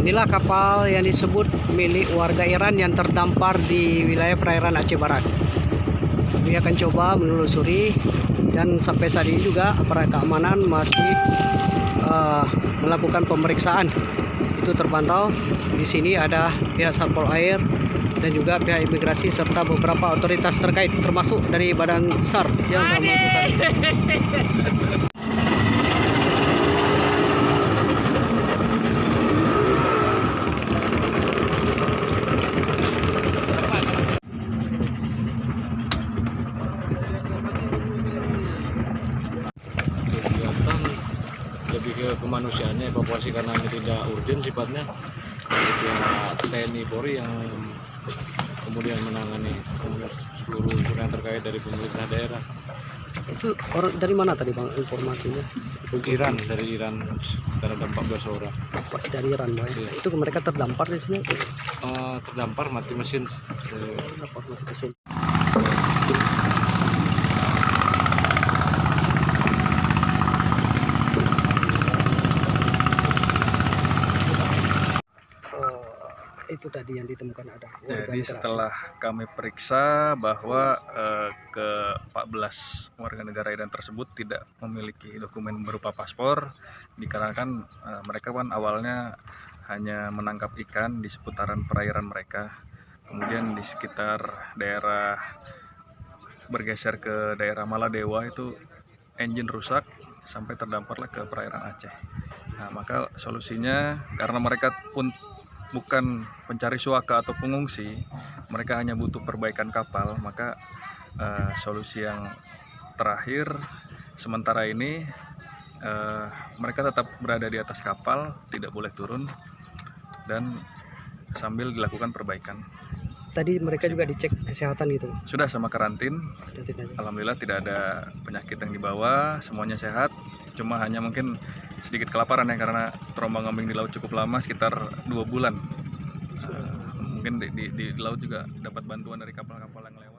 Inilah kapal yang disebut milik warga Iran yang terdampar di wilayah perairan Aceh Barat. Kami akan coba menelusuri, dan sampai saat ini juga aparat keamanan masih melakukan pemeriksaan. Itu terpantau di sini ada pihak Satpol Air dan juga pihak imigrasi serta beberapa otoritas terkait, termasuk dari Badan SAR yang telah melakukan. Lebih ke kemanusiaannya, evakuasi karena ini tidak urgent sifatnya. Pihak TNI Polri yang kemudian menangani seluruh unsur yang terkait dari pemerintah daerah. Itu orang dari mana tadi Bang informasinya? Iran, dari Iran, sekitar ada 14 orang. Dari Iran, Bang. Iya. Itu mereka terdampar di sini. Terdampar mati mesin. Terdampar mati mesin. Itu tadi yang ditemukan ada. Jadi setelah kami periksa bahwa ke-14 warga negara Iran tersebut tidak memiliki dokumen berupa paspor, dikarenakan mereka kan awalnya hanya menangkap ikan di seputaran perairan mereka, kemudian di sekitar daerah bergeser ke daerah Maladewa itu engine rusak sampai terdamparlah ke perairan Aceh. Nah, maka solusinya karena mereka pun bukan pencari suaka atau pengungsi, mereka hanya butuh perbaikan kapal, maka solusi yang terakhir sementara ini mereka tetap berada di atas kapal, tidak boleh turun, dan sambil dilakukan perbaikan. Tadi mereka juga dicek kesehatan gitu. Sudah sama karantin, alhamdulillah tidak ada penyakit yang dibawa, semuanya sehat. Cuma hanya mungkin sedikit kelaparan ya, karena terombang-ambing di laut cukup lama, sekitar 2 bulan. Mungkin di laut juga dapat bantuan dari kapal-kapal yang lewat.